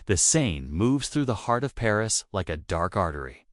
The Seine moves through the heart of Paris like a dark artery,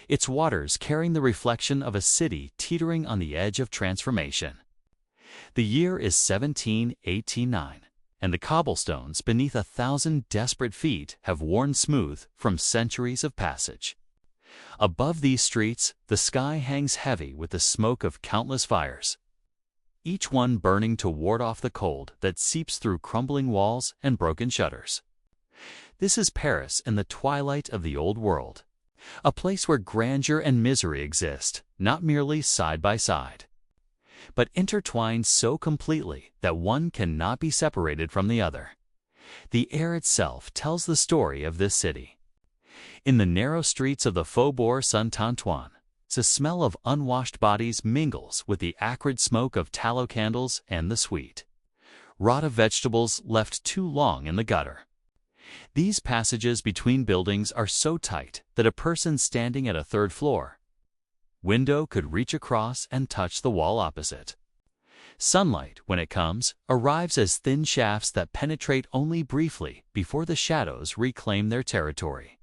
its waters carrying the reflection of a city teetering on the edge of transformation. The year is 1789, and the cobblestones beneath 1,000 desperate feet have worn smooth from centuries of passage. Above these streets, the sky hangs heavy with the smoke of countless fires, each one burning to ward off the cold that seeps through crumbling walls and broken shutters. This is Paris in the twilight of the old world, a place where grandeur and misery exist, not merely side by side, but intertwined so completely that one cannot be separated from the other. The air itself tells the story of this city. In the narrow streets of the Faubourg Saint-Antoine, the smell of unwashed bodies mingles with the acrid smoke of tallow candles and the sweet rot of vegetables left too long in the gutter. These passages between buildings are so tight that a person standing at a third floor window could reach across and touch the wall opposite. Sunlight, when it comes, arrives as thin shafts that penetrate only briefly before the shadows reclaim their territory.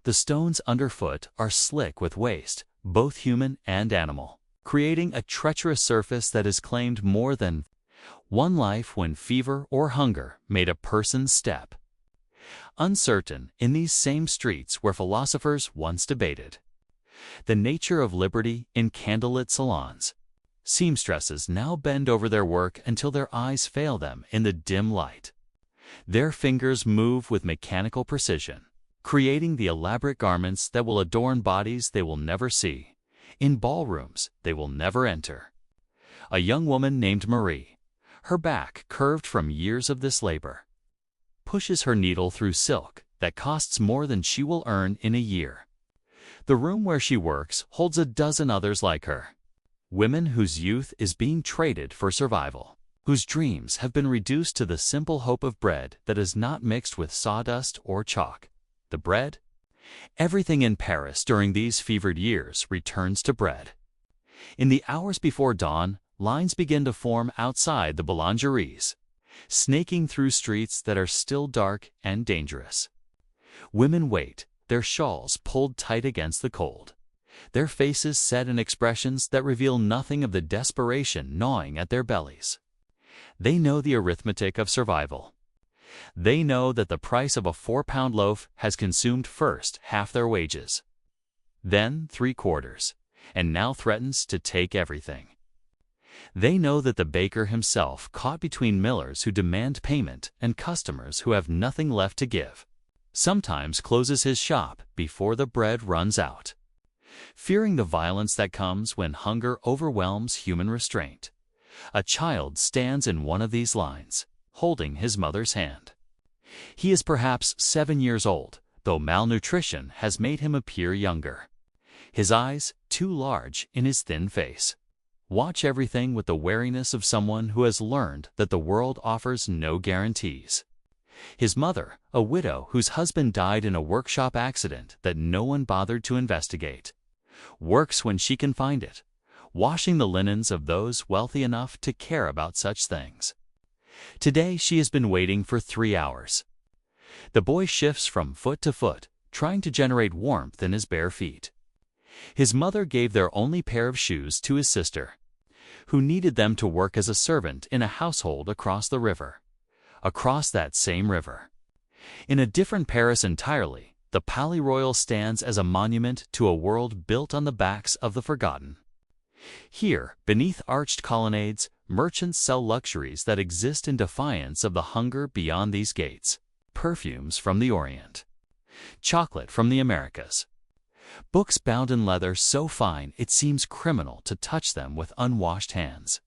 The stones underfoot are slick with waste, both human and animal, creating a treacherous surface that has claimed more than one life when fever or hunger made a person's step. Uncertain, in these same streets where philosophers once debated the nature of liberty in candlelit salons, seamstresses now bend over their work until their eyes fail them in the dim light. Their fingers move with mechanical precision, creating the elaborate garments that will adorn bodies they will never see, in ballrooms they will never enter. A young woman named Marie, her back curved from years of this labor, pushes her needle through silk that costs more than she will earn in a year. The room where she works holds a dozen others like her, women whose youth is being traded for survival, whose dreams have been reduced to the simple hope of bread that is not mixed with sawdust or chalk. The bread? Everything in Paris during these fevered years returns to bread. In the hours before dawn, lines begin to form outside the boulangeries, snaking through streets that are still dark and dangerous. Women wait, their shawls pulled tight against the cold, their faces set in expressions that reveal nothing of the desperation gnawing at their bellies. They know the arithmetic of survival. They know that the price of a 4-pound loaf has consumed first half their wages, then 3/4, and now threatens to take everything. They know that the baker himself, caught between millers who demand payment and customers who have nothing left to give, sometimes closes his shop before the bread runs out. Fearing the violence that comes when hunger overwhelms human restraint, a child stands in one of these lines, holding his mother's hand. He is perhaps 7 years old, though malnutrition has made him appear younger. His eyes, too large in his thin face, watch everything with the wariness of someone who has learned that the world offers no guarantees. His mother, a widow whose husband died in a workshop accident that no one bothered to investigate, works when she can find it, washing the linens of those wealthy enough to care about such things. Today she has been waiting for 3 hours. The boy shifts from foot to foot, trying to generate warmth in his bare feet. His mother gave their only pair of shoes to his sister, who needed them to work as a servant in a household across the river. Across that same river, in a different Paris entirely, the Palais Royal stands as a monument to a world built on the backs of the forgotten. Here, beneath arched colonnades, merchants sell luxuries that exist in defiance of the hunger beyond these gates: perfumes from the Orient, chocolate from the Americas, books bound in leather so fine it seems criminal to touch them with unwashed hands.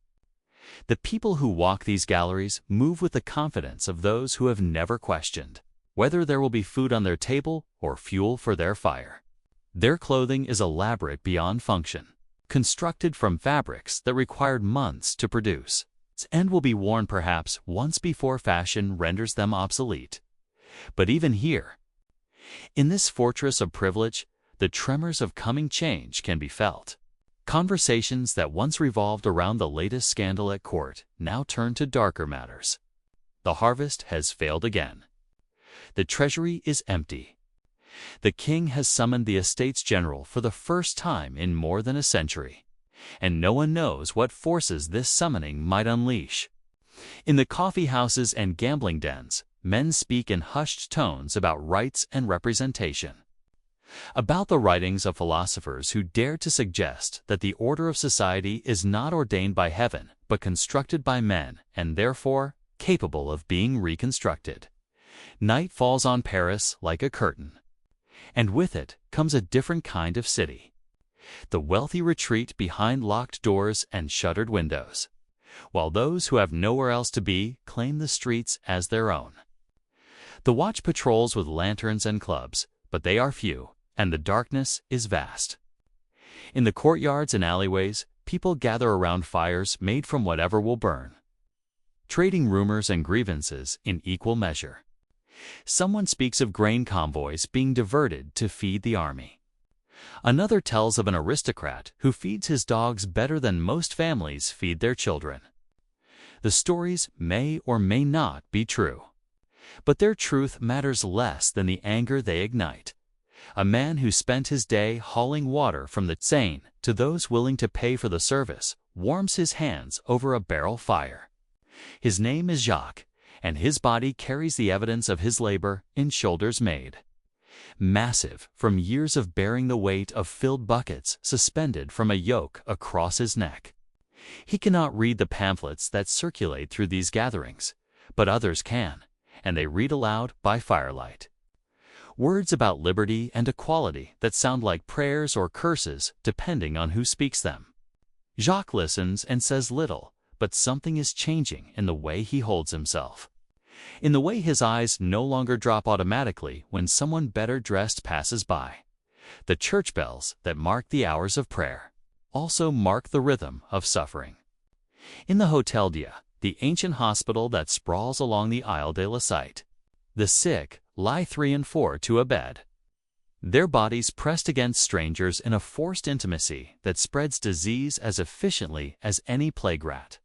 The people who walk these galleries move with the confidence of those who have never questioned whether there will be food on their table or fuel for their fire. Their clothing is elaborate beyond function, constructed from fabrics that required months to produce, and will be worn perhaps once before fashion renders them obsolete. But even here, in this fortress of privilege, the tremors of coming change can be felt. Conversations that once revolved around the latest scandal at court now turn to darker matters. The harvest has failed again. The treasury is empty. The king has summoned the Estates General for the first time in more than a century, and no one knows what forces this summoning might unleash. In the coffee houses and gambling dens, men speak in hushed tones about rights and representation, about the writings of philosophers who dare to suggest that the order of society is not ordained by heaven but constructed by men and therefore capable of being reconstructed. Night falls on Paris like a curtain, and with it comes a different kind of city. The wealthy retreat behind locked doors and shuttered windows, while those who have nowhere else to be claim the streets as their own. The watch patrols with lanterns and clubs, but they are few, and the darkness is vast. In the courtyards and alleyways, people gather around fires made from whatever will burn, trading rumors and grievances in equal measure. Someone speaks of grain convoys being diverted to feed the army. Another tells of an aristocrat who feeds his dogs better than most families feed their children. The stories may or may not be true, but their truth matters less than the anger they ignite. A man who spent his day hauling water from the Seine to those willing to pay for the service warms his hands over a barrel fire. His name is Jacques, and his body carries the evidence of his labor in shoulders made, massive from years of bearing the weight of filled buckets suspended from a yoke across his neck. He cannot read the pamphlets that circulate through these gatherings, but others can, and they read aloud by firelight. Words about liberty and equality that sound like prayers or curses depending on who speaks them. Jacques listens and says little, but something is changing in the way he holds himself, in the way his eyes no longer drop automatically when someone better dressed passes by. The church bells that mark the hours of prayer also mark the rhythm of suffering. In the Hôtel Dieu, the ancient hospital that sprawls along the Isle de la Cite, the sick lie 3 and 4 to a bed, their bodies pressed against strangers in a forced intimacy that spreads disease as efficiently as any plague rat.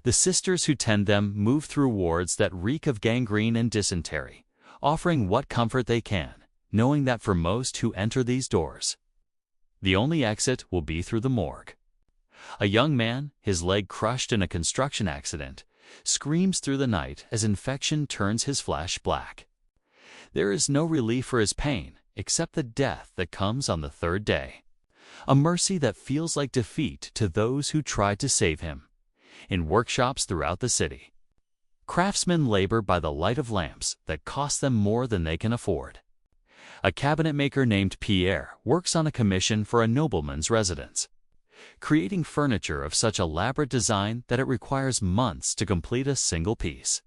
The sisters who tend them move through wards that reek of gangrene and dysentery, offering what comfort they can, knowing that for most who enter these doors, the only exit will be through the morgue. A young man, his leg crushed in a construction accident, screams through the night as infection turns his flesh black. There is no relief for his pain except the death that comes on the 3rd day, a mercy that feels like defeat to those who tried to save him. In workshops throughout the city, craftsmen labor by the light of lamps that cost them more than they can afford. A cabinet maker named Pierre works on a commission for a nobleman's residence, creating furniture of such elaborate design that it requires months to complete a single piece.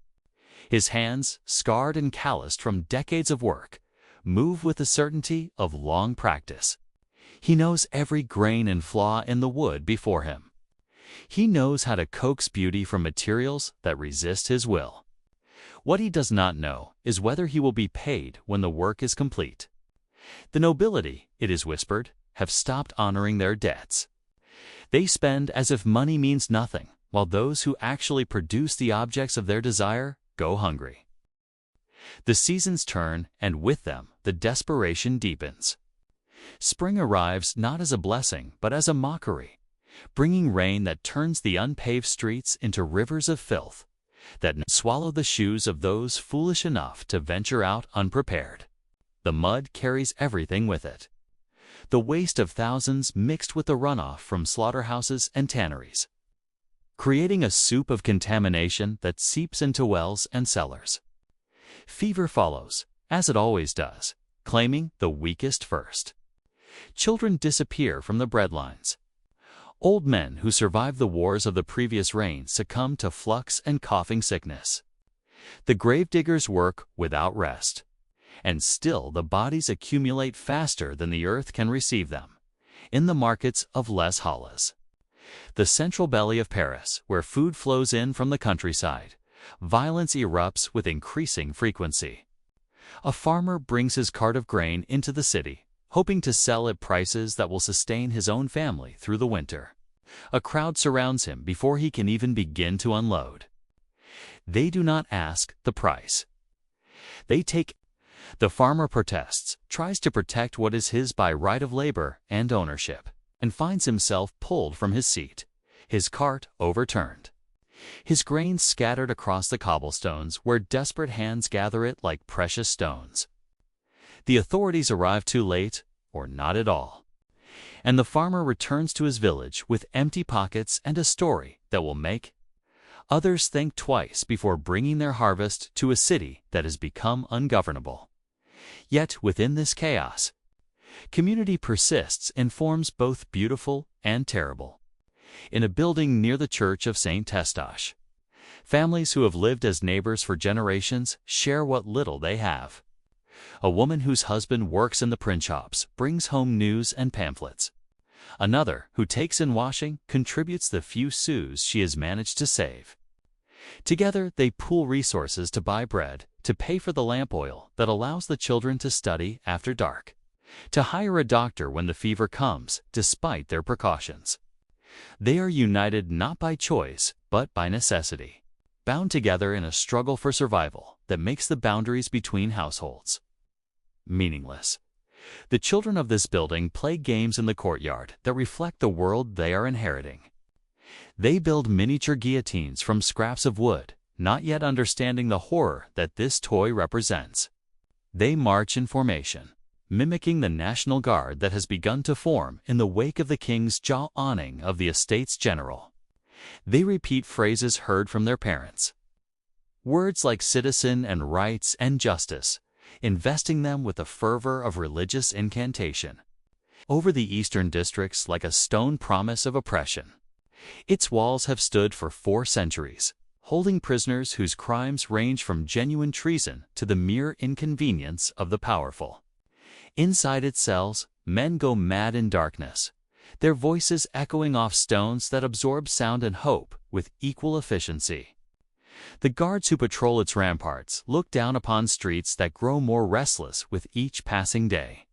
His hands, scarred and calloused from decades of work, move with the certainty of long practice. He knows every grain and flaw in the wood before him. He knows how to coax beauty from materials that resist his will. What he does not know is whether he will be paid when the work is complete. The nobility, it is whispered, have stopped honoring their debts. They spend as if money means nothing, while those who actually produce the objects of their desire go hungry. The seasons turn, and with them the desperation deepens. Spring arrives not as a blessing but as a mockery, bringing rain that turns the unpaved streets into rivers of filth, that swallow the shoes of those foolish enough to venture out unprepared. The mud carries everything with it, the waste of thousands mixed with the runoff from slaughterhouses and tanneries, creating a soup of contamination that seeps into wells and cellars. Fever follows, as it always does, claiming the weakest first. Children disappear from the breadlines. Old men who survived the wars of the previous reign succumb to flux and coughing sickness. The gravediggers work without rest, and still the bodies accumulate faster than the earth can receive them, in the markets of Les Halles, the central belly of Paris, where food flows in from the countryside. Violence erupts with increasing frequency. A farmer brings his cart of grain into the city, hoping to sell at prices that will sustain his own family through the winter. A crowd surrounds him before he can even begin to unload. They do not ask the price. They take. The farmer protests, tries to protect what is his by right of labor and ownership, and finds himself pulled from his seat, his cart overturned, his grain scattered across the cobblestones where desperate hands gather it like precious stones. The authorities arrive too late, or not at all, and the farmer returns to his village with empty pockets and a story that will make others think twice before bringing their harvest to a city that has become ungovernable. Yet within this chaos, community persists in forms both beautiful and terrible. In a building near the church of St. Testache, families who have lived as neighbors for generations share what little they have. A woman whose husband works in the print shops brings home news and pamphlets. Another, who takes in washing, contributes the few sous she has managed to save. Together, they pool resources to buy bread, to pay for the lamp oil that allows the children to study after dark, to hire a doctor when the fever comes, despite their precautions. They are united not by choice, but by necessity, bound together in a struggle for survival that makes the boundaries between households meaningless. The children of this building play games in the courtyard that reflect the world they are inheriting. They build miniature guillotines from scraps of wood, not yet understanding the horror that this toy represents. They march in formation, mimicking the National Guard that has begun to form in the wake of the king's jaw-awning of the Estates General. They repeat phrases heard from their parents. Words like citizen and rights and justice, investing them with the fervor of religious incantation. Over the eastern districts like a stone promise of oppression. Its walls have stood for 4 centuries, holding prisoners whose crimes range from genuine treason to the mere inconvenience of the powerful. Inside its cells, men go mad in darkness, their voices echoing off stones that absorb sound and hope with equal efficiency. The guards who patrol its ramparts look down upon streets that grow more restless with each passing day.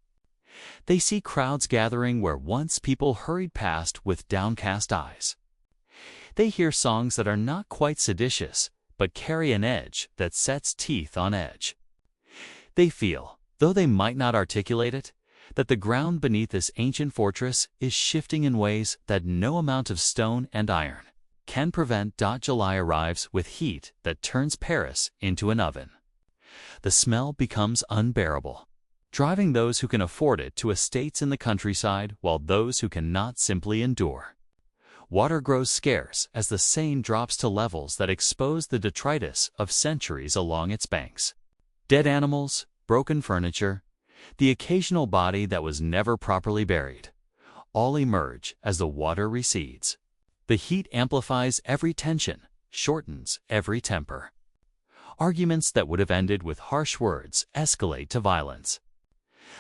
They see crowds gathering where once people hurried past with downcast eyes. They hear songs that are not quite seditious, but carry an edge that sets teeth on edge. They feel, though they might not articulate it, that the ground beneath this ancient fortress is shifting in ways that no amount of stone and iron can prevent. July arrives with heat that turns Paris into an oven. The smell becomes unbearable, driving those who can afford it to estates in the countryside while those who cannot simply endure. Water grows scarce as the Seine drops to levels that expose the detritus of centuries along its banks. Dead animals, broken furniture, the occasional body that was never properly buried, all emerge as the water recedes. The heat amplifies every tension, shortens every temper. Arguments that would have ended with harsh words escalate to violence.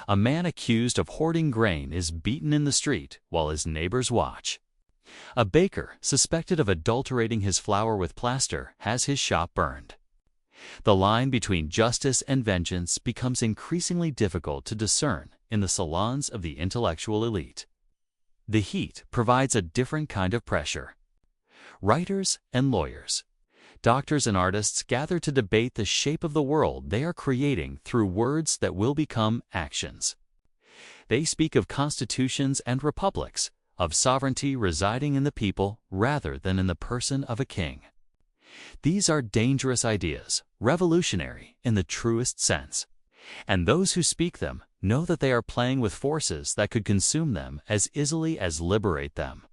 A man accused of hoarding grain is beaten in the street while his neighbors watch. A baker suspected of adulterating his flour with plaster has his shop burned. The line between justice and vengeance becomes increasingly difficult to discern in the salons of the intellectual elite. The heat provides a different kind of pressure. Writers and lawyers, doctors and artists gather to debate the shape of the world they are creating through words that will become actions. They speak of constitutions and republics, of sovereignty residing in the people rather than in the person of a king. These are dangerous ideas, revolutionary in the truest sense, and those who speak them know that they are playing with forces that could consume them as easily as liberate them.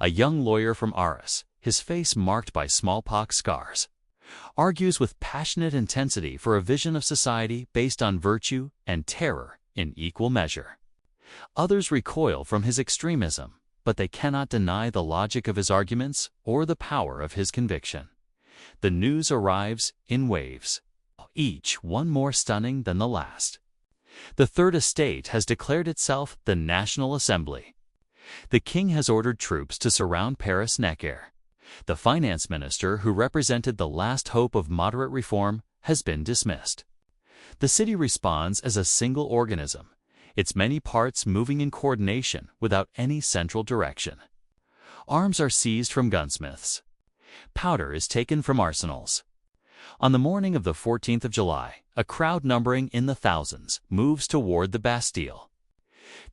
A young lawyer from Arras, his face marked by smallpox scars, argues with passionate intensity for a vision of society based on virtue and terror in equal measure. Others recoil from his extremism, but they cannot deny the logic of his arguments or the power of his conviction. The news arrives in waves, each one more stunning than the last. The Third Estate has declared itself the National Assembly. The king has ordered troops to surround Paris Necker. The finance minister who represented the last hope of moderate reform has been dismissed. The city responds as a single organism, its many parts moving in coordination without any central direction. Arms are seized from gunsmiths. Powder is taken from arsenals. On the morning of the 14th of July, a crowd numbering in the thousands moves toward the Bastille.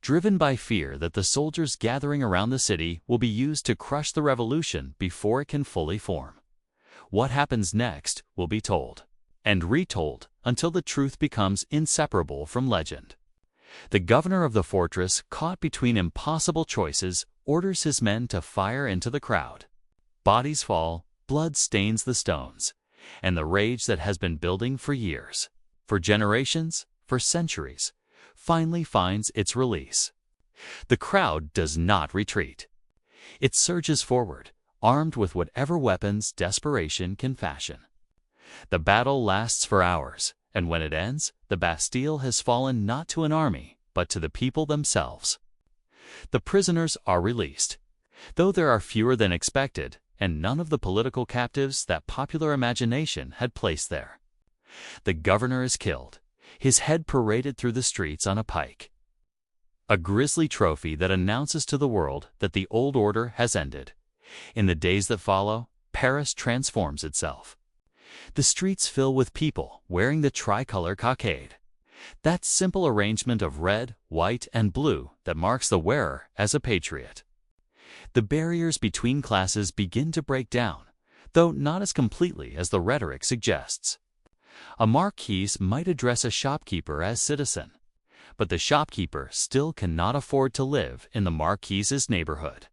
Driven by fear that the soldiers gathering around the city will be used to crush the revolution before it can fully form. What happens next will be told and retold until the truth becomes inseparable from legend. The governor of the fortress, caught between impossible choices, orders his men to fire into the crowd. Bodies fall, blood stains the stones, and the rage that has been building for years, for generations, for centuries, finally finds its release. The crowd does not retreat. It surges forward, armed with whatever weapons desperation can fashion. The battle lasts for hours, and when it ends, the Bastille has fallen not to an army, but to the people themselves. The prisoners are released, though there are fewer than expected, and none of the political captives that popular imagination had placed there. The governor is killed, his head paraded through the streets on a pike. A grisly trophy that announces to the world that the old order has ended. In the days that follow, Paris transforms itself. The streets fill with people wearing the tricolor cockade, that simple arrangement of red, white, and blue that marks the wearer as a patriot. The barriers between classes begin to break down, though not as completely as the rhetoric suggests. A marquise might address a shopkeeper as citizen, but the shopkeeper still cannot afford to live in the marquise's neighborhood.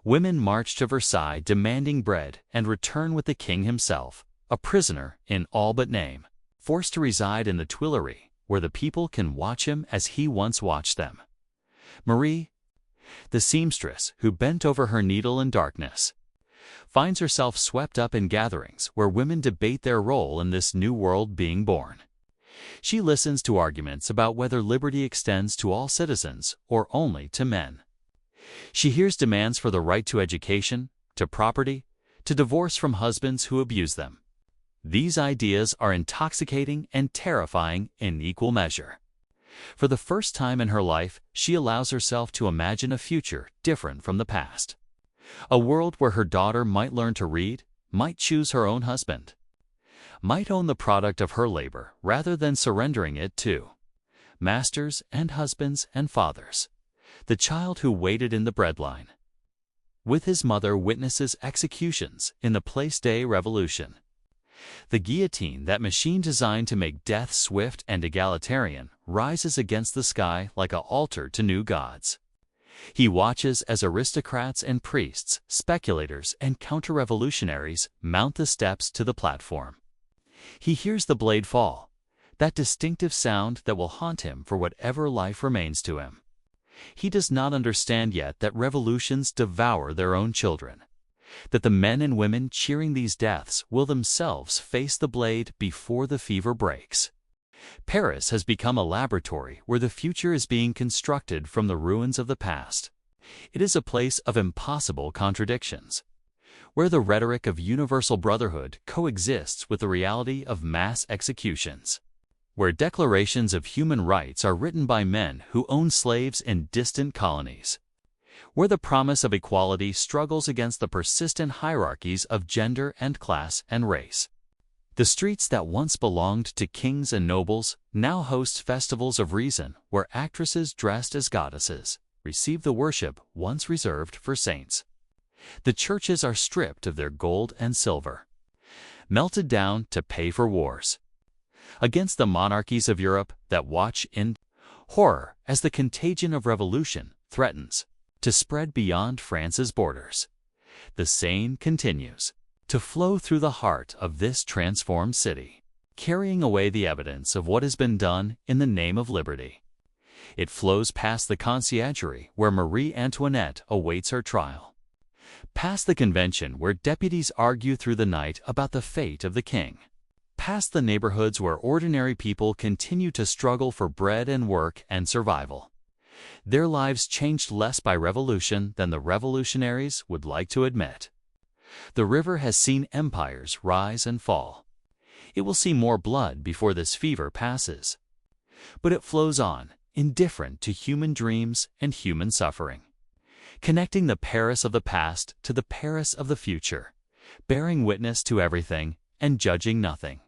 Women march to Versailles demanding bread and return with the king himself, a prisoner in all but name, forced to reside in the Tuileries, where the people can watch him as he once watched them. Marie, the seamstress who bent over her needle in darkness, finds herself swept up in gatherings where women debate their role in this new world being born. She listens to arguments about whether liberty extends to all citizens or only to men. She hears demands for the right to education, to property, to divorce from husbands who abuse them. These ideas are intoxicating and terrifying in equal measure. For the first time in her life, she allows herself to imagine a future different from the past. A world where her daughter might learn to read, might choose her own husband, might own the product of her labor rather than surrendering it to masters and husbands and fathers. The child who waited in the breadline with his mother witnesses executions in the Place des Revolution. The guillotine, that machine designed to make death swift and egalitarian, rises against the sky like an altar to new gods. He watches as aristocrats and priests, speculators and counter-revolutionaries mount the steps to the platform. He hears the blade fall, that distinctive sound that will haunt him for whatever life remains to him. He does not understand yet that revolutions devour their own children, that the men and women cheering these deaths will themselves face the blade before the fever breaks. Paris has become a laboratory where the future is being constructed from the ruins of the past. It is a place of impossible contradictions, where the rhetoric of universal brotherhood coexists with the reality of mass executions, where declarations of human rights are written by men who own slaves in distant colonies, where the promise of equality struggles against the persistent hierarchies of gender and class and race. The streets that once belonged to kings and nobles now host festivals of reason where actresses dressed as goddesses receive the worship once reserved for saints. The churches are stripped of their gold and silver, melted down to pay for wars against the monarchies of Europe that watch in horror as the contagion of revolution threatens to spread beyond France's borders. The Seine continues to flow through the heart of this transformed city, carrying away the evidence of what has been done in the name of liberty. It flows past the conciergerie where Marie Antoinette awaits her trial, past the convention where deputies argue through the night about the fate of the king, past the neighborhoods where ordinary people continue to struggle for bread and work and survival. Their lives changed less by revolution than the revolutionaries would like to admit. The river has seen empires rise and fall. It will see more blood before this fever passes. But it flows on, indifferent to human dreams and human suffering, connecting the Paris of the past to the Paris of the future, bearing witness to everything and judging nothing.